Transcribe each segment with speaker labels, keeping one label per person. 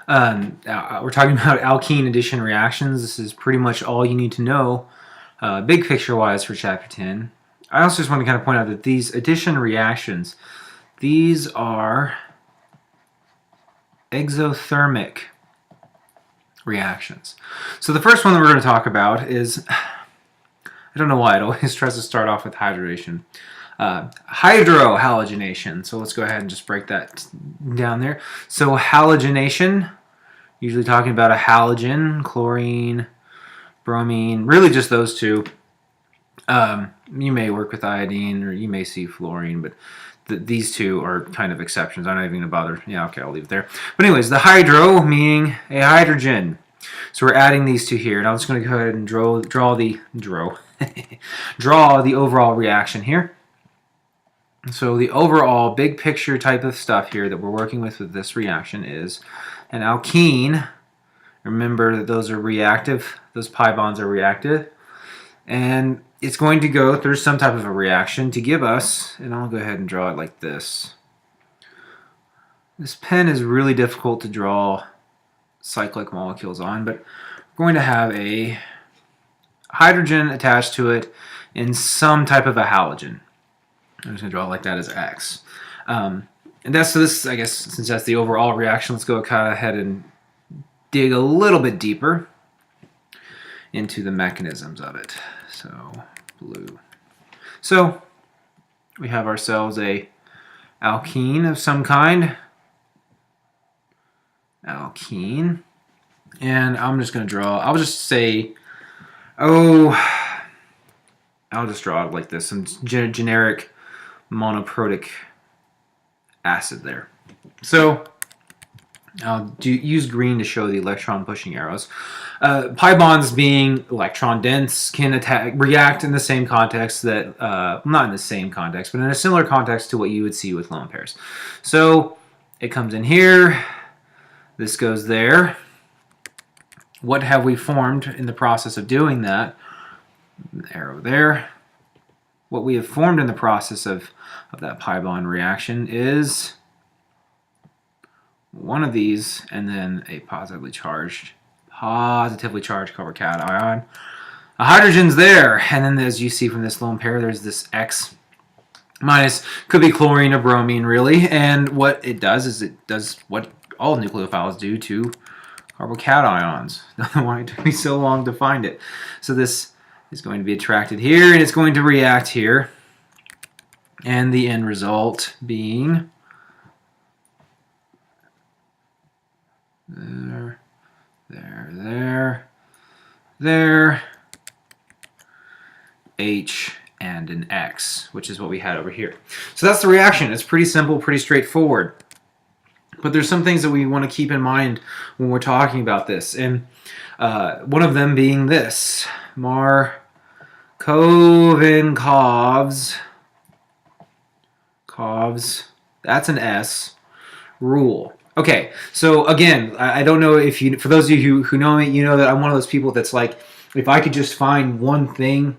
Speaker 1: We're talking about alkene addition reactions. This is pretty much all you need to know, big picture-wise, for Chapter 10. I also just want to kind of point out that these addition reactions, these are exothermic reactions. So the first one that we're going to talk about is, I don't know why it always tries to start off with hydration. Hydrohalogenation. So let's go ahead and just break that down there. So halogenation, usually talking about a halogen, chlorine, bromine, really just those two. You may work with iodine, or you may see fluorine, but these two are kind of exceptions. I'm not even going to bother. Yeah, okay, I'll leave it there. But anyways, the hydro meaning a hydrogen. So we're adding these two here. Now I'm just going to go ahead and draw the overall reaction here. So the overall big picture type of stuff here that we're working with this reaction is an alkene. Remember that those are reactive. Those pi bonds are reactive. And it's going to go through some type of a reaction to give us, and I'll go ahead and draw it like this. This pen is really difficult to draw cyclic molecules on, but we're going to have a hydrogen attached to it in some type of a halogen. I'm just going to draw it like that as X. And that's, so this, I guess, since that's the overall reaction, let's go ahead and dig a little bit deeper into the mechanisms of it. So, blue. So, we have ourselves a alkene of some kind. Alkene. And I'm just going to draw, I'll just say, I'll just draw it like this, some generic monoprotic acid there. So I'll use green to show the electron pushing arrows. Pi bonds being electron dense can react in the same context that, not in the same context, but in a similar context to what you would see with lone pairs. So it comes in here, this goes there. What have we formed in the process of doing that? Arrow there. What we have formed in the process of that pi bond reaction is one of these, and then a positively charged carbocation. A hydrogen's there, and then as you see from this lone pair, there's this X minus, could be chlorine or bromine really, and what it does is it does what all nucleophiles do to carbocations. That's why it took me so long to find it. So this is going to be attracted here, and it's going to react here, and the end result being there, H and an X, which is what we had over here. So that's the reaction. It's pretty simple, pretty straightforward. But there's some things that we want to keep in mind when we're talking about this, and one of them being this: Markovnikov's, that's an S, rule. Okay, so again, I don't know if you, for those of you who know me, you know that I'm one of those people that's like, if I could just find one thing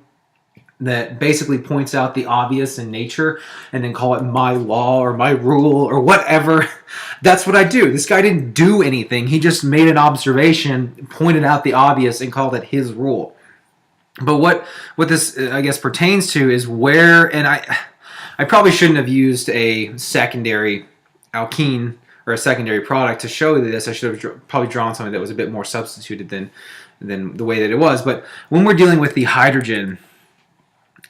Speaker 1: that basically points out the obvious in nature and then call it my law or my rule or whatever, that's what I do. This guy didn't do anything. He just made an observation, pointed out the obvious, and called it his rule. But what this, I guess, pertains to is where, and I probably shouldn't have used a secondary alkene or a secondary product to show you this. I should have probably drawn something that was a bit more substituted than the way that it was. But when we're dealing with the hydrogen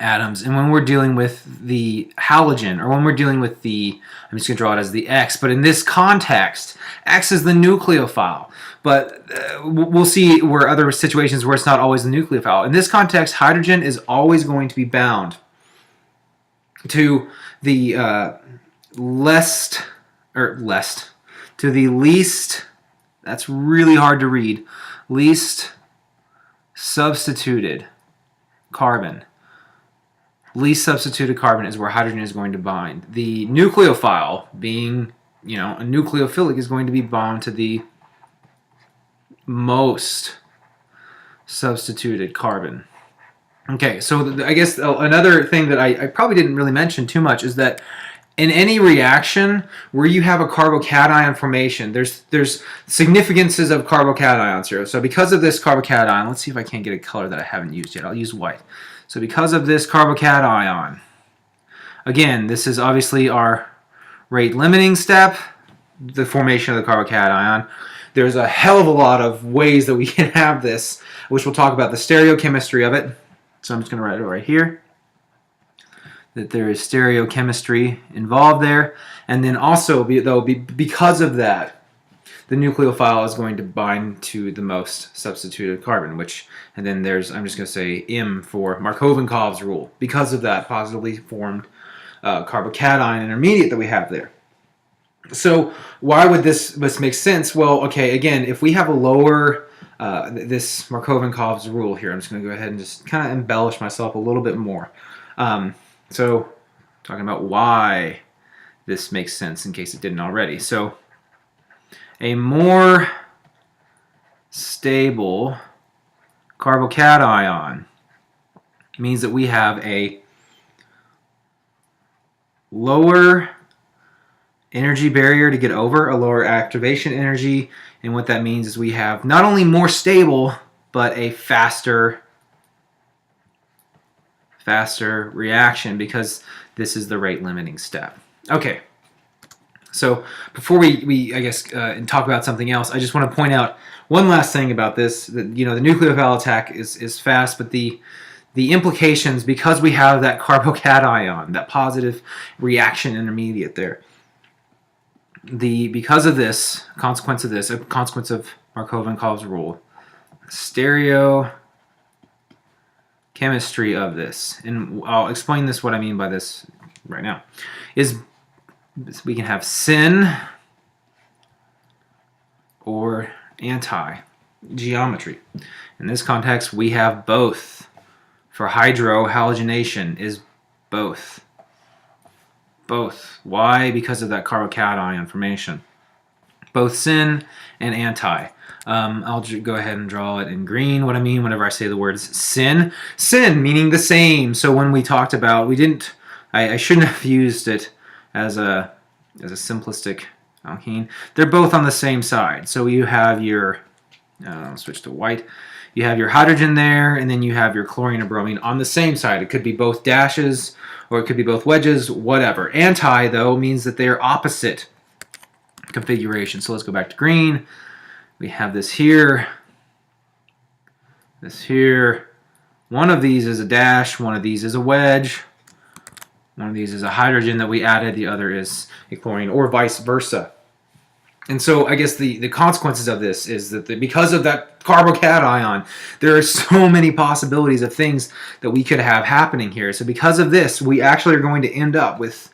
Speaker 1: atoms, and when we're dealing with the halogen, or when we're dealing with the, I'm just going to draw it as the X, but in this context, X is the nucleophile. But we'll see where other situations where it's not always the nucleophile. In this context, hydrogen is always going to be bound to the least, that's really hard to read, least substituted carbon. Least substituted carbon is where hydrogen is going to bind. The nucleophile, being, a nucleophilic, is going to be bound to the most substituted carbon. Okay, so I guess another thing that I probably didn't really mention too much is that in any reaction where you have a carbocation formation, there's significances of carbocations here. So because of this carbocation, let's see if I can't get a color that I haven't used yet. I'll use white. So because of this carbocation, again, this is obviously our rate limiting step, the formation of the carbocation. There's a hell of a lot of ways that we can have this, which we'll talk about the stereochemistry of it. So I'm just going to write it right here, that there is stereochemistry involved there. And then also, because of that, the nucleophile is going to bind to the most substituted carbon, and then there's, I'm just going to say M for Markovnikov's rule, because of that positively formed carbocation intermediate that we have there. So why would this make sense? Well, okay, again, if we have a lower, this Markovnikov's rule here, I'm just going to go ahead and just kind of embellish myself a little bit more. So talking about why this makes sense in case it didn't already. So a more stable carbocation means that we have a lower energy barrier to get over, a lower activation energy, and what that means is we have not only more stable, but a faster reaction, because this is the rate limiting step. Okay, so before we I guess talk about something else, I just want to point out one last thing about this, that the nucleophile attack is fast, but the implications, because we have that carbocation, that positive reaction intermediate there, because of this, a consequence of Markovnikov's rule, stereochemistry of this, and I'll explain this, what I mean by this right now, is we can have syn or anti-geometry. In this context, we have both. For hydrohalogenation is both. Both. Why? Because of that carbocation formation. Both syn and anti. I'll go ahead and draw it in green. What I mean whenever I say the words syn. Syn meaning the same. So when we talked about, I shouldn't have used it as a simplistic alkene. They're both on the same side. So you have your, I'll switch to white. You have your hydrogen there, and then you have your chlorine or bromine on the same side. It could be both dashes, or it could be both wedges, whatever. Anti, though, means that they are opposite configuration. So let's go back to green. We have this here. This here. One of these is a dash. One of these is a wedge. One of these is a hydrogen that we added. The other is a chlorine, or vice versa. And so I guess the consequences of this is that because of that carbocation, there are so many possibilities of things that we could have happening here. So because of this, we actually are going to end up with,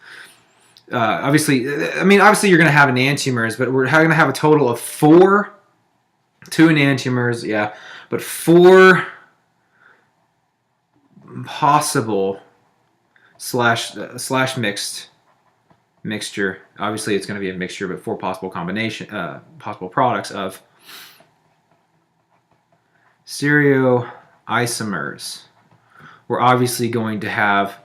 Speaker 1: obviously you're going to have enantiomers, but we're going to have a total of 4, 2 enantiomers, yeah, but 4 possible slash mixture. Obviously, it's going to be a mixture, but 4 possible possible products of stereoisomers. We're obviously going to have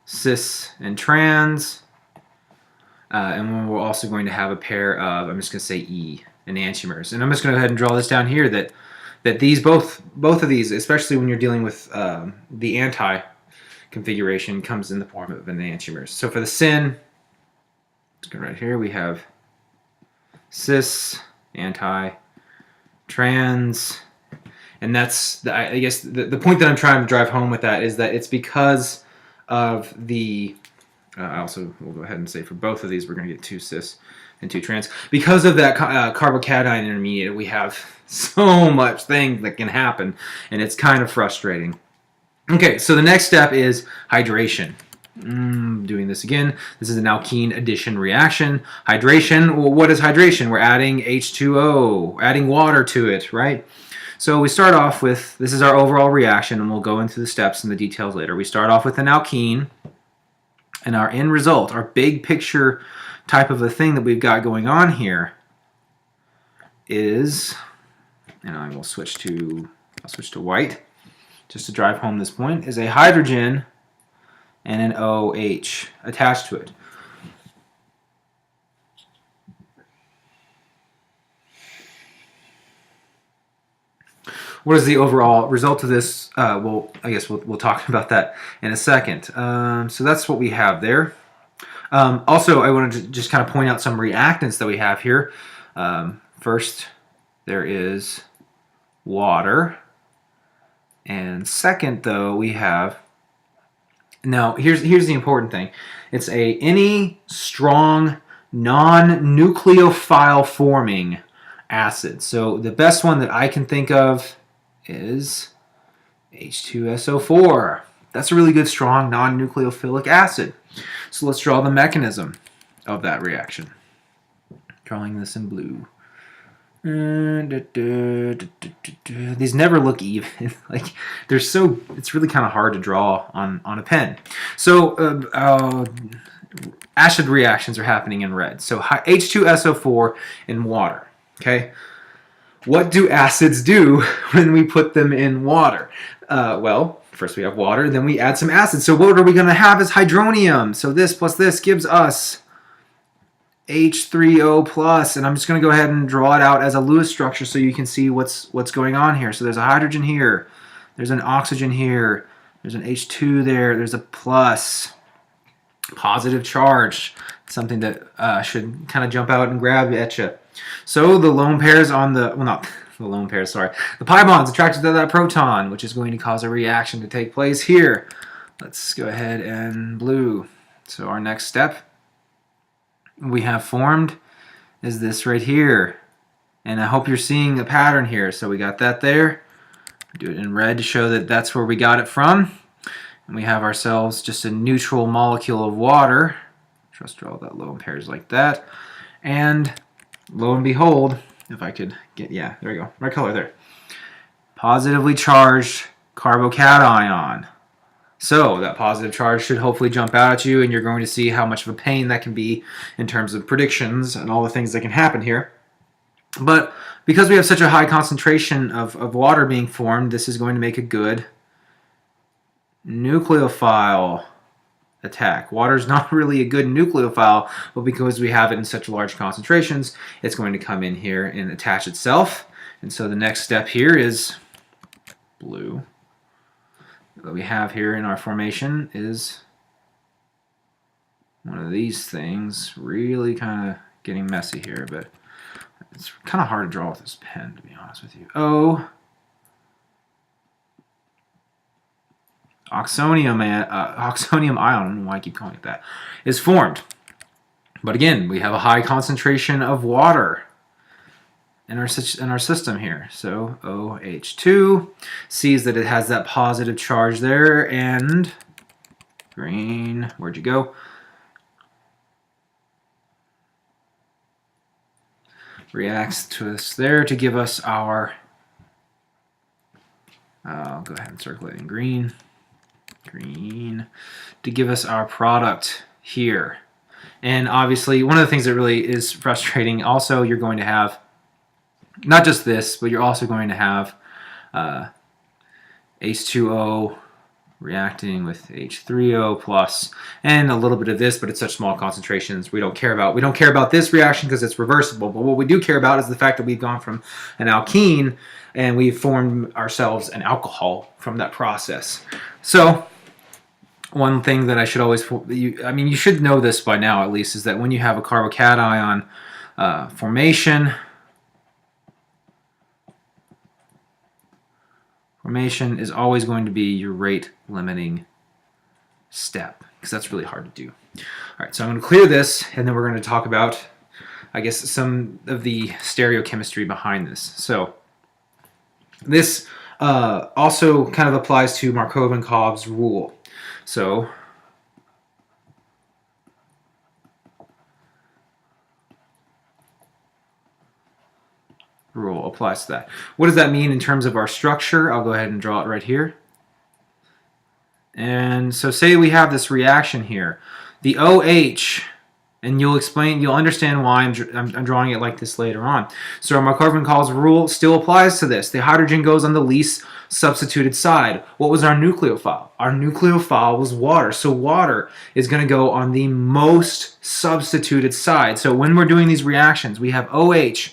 Speaker 1: cis and trans, and we're also going to have a pair of, I'm just going to say E, enantiomers. And I'm just going to go ahead and draw this down here, that these both of these, especially when you're dealing with the anti configuration, comes in the form of enantiomers. So for the syn, let's go right here, we have cis, anti, trans, and that's, I guess, the point that I'm trying to drive home with that is that it's because of the, we'll go ahead and say for both of these, we're going to get 2 cis and 2 trans. Because of that carbocation intermediate, we have so much things that can happen, and it's kind of frustrating. Okay, so the next step is hydration. Doing this again. This is an alkene addition reaction. Hydration, well, what is hydration? We're adding H2O, adding water to it, right? So we start off with, this is our overall reaction, and we'll go into the steps and the details later. We start off with an alkene, and our end result, our big picture type of a thing that we've got going on here is, and I'll switch to white, just to drive home this point, is a hydrogen and an OH attached to it. What is the overall result of this? Well, I guess we'll talk about that in a second. So that's what we have there. Also, I wanted to just kind of point out some reactants that we have here. First, there is water. And second, though, we have... Now, here's the important thing. It's any strong, non-nucleophile forming acid. So the best one that I can think of is H2SO4. That's a really good, strong, non-nucleophilic acid. So let's draw the mechanism of that reaction. Drawing this in blue. These never look even. Like they're so. It's really kind of hard to draw on a pen. So acid reactions are happening in red. So H2SO4 in water. Okay. What do acids do when we put them in water? Well, first we have water, then we add some acid. So what are we going to have as hydronium? So this plus this gives us H3O plus, and I'm just going to go ahead and draw it out as a Lewis structure so you can see what's going on here. So there's a hydrogen here, there's an oxygen here, there's an H2 there, there's a plus, positive charge, something that should kind of jump out and grab at you. So the lone pairs on the, well, not the lone pairs, sorry. The pi bond's attracted to that proton, which is going to cause a reaction to take place here. Let's go ahead and blue. So our next step we have formed is this right here. And I hope you're seeing the pattern here. So we got that there. Do it in red to show that that's where we got it from. And we have ourselves just a neutral molecule of water. Just draw that lone pairs like that. And lo and behold, if I could get, yeah, there we go, right color there. Positively charged carbocation. So that positive charge should hopefully jump out at you, and you're going to see how much of a pain that can be in terms of predictions and all the things that can happen here. But because we have such a high concentration of water being formed, this is going to make a good nucleophile attack. Water is not really a good nucleophile, but because we have it in such large concentrations, it's going to come in here and attach itself. And so the next step here is blue. What we have here in our formation is one of these things, really kind of getting messy here, but it's kind of hard to draw with this pen, to be honest with you. Oxonium ion, I don't know why I keep calling it that, is formed. But again, we have a high concentration of water in our system here. So OH2 sees that it has that positive charge there, and green, where'd you go? Reacts to us there to give us our, I'll go ahead and circle it in green, to give us our product here. And obviously, one of the things that really is frustrating, also you're going to have not just this, but you're also going to have H2O reacting with H3O plus, and a little bit of this, but it's such small concentrations we don't care about. We don't care about this reaction because it's reversible, but what we do care about is the fact that we've gone from an alkene and we've formed ourselves an alcohol from that process. So one thing that I should always, you should know this by now at least, is that when you have a carbocation formation is always going to be your rate limiting step, because that's really hard to do. All right, so I'm going to clear this, and then we're going to talk about, I guess, some of the stereochemistry behind this. So this also kind of applies to Markov-Cobb's rule. So rule applies to that. What does that mean in terms of our structure? I'll go ahead and draw it right here. And so say we have this reaction here. The OH And you'll understand why I'm drawing it like this later on. So our Markov-Cauls rule still applies to this. The hydrogen goes on the least substituted side. What was our nucleophile? Our nucleophile was water. So water is going to go on the most substituted side. So when we're doing these reactions, we have OH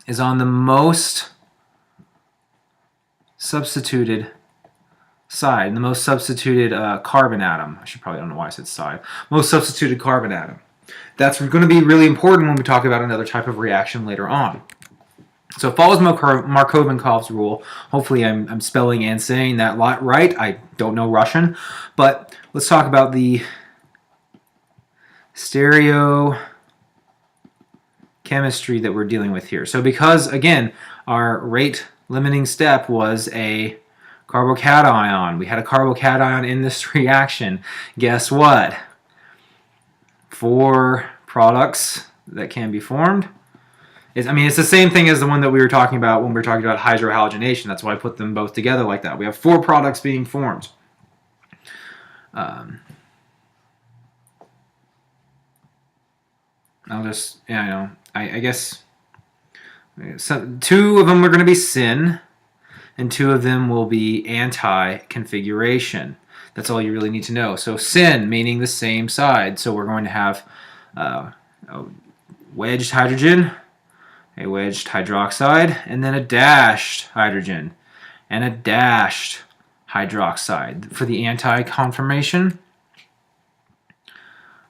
Speaker 1: is on the most substituted side, and the most substituted carbon atom. I don't know why I said side. Most substituted carbon atom. That's going to be really important when we talk about another type of reaction later on. So it follows Markov-Cauls rule. Hopefully I'm spelling and saying that right. I don't know Russian. But let's talk about the stereochemistry that we're dealing with here. So because, again, our rate limiting step was a carbocation. We had a carbocation in this reaction. Guess what? 4 products that can be formed. It's the same thing as the one that we were talking about when we were talking about hydrohalogenation. That's why I put them both together like that. We have 4 products being formed. I guess 2 of them are going to be syn, and 2 of them will be anti-configuration. That's all you really need to know. So syn, meaning the same side. So we're going to have a wedged hydrogen, a wedged hydroxide, and then a dashed hydrogen, and a dashed hydroxide. For the anti-conformation,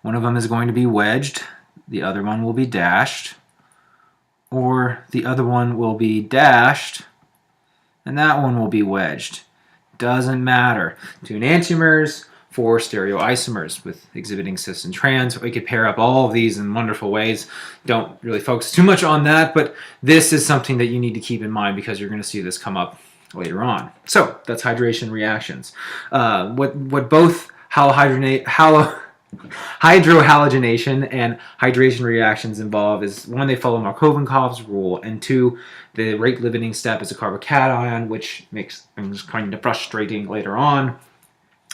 Speaker 1: one of them is going to be wedged, the other one will be dashed, or the other one will be dashed, and that one will be wedged. Doesn't matter. 2 enantiomers, 4 stereoisomers with exhibiting cis and trans. We could pair up all of these in wonderful ways. Don't really focus too much on that, but this is something that you need to keep in mind because you're going to see this come up later on. So that's hydration reactions. What both hydrohalogenation and hydration reactions involve is, 1, they follow Markov-Cauls rule, and 2, the rate limiting step is a carbocation, which makes things kind of frustrating later on.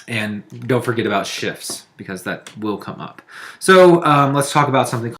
Speaker 1: And don't forget about shifts, because that will come up. So let's talk about something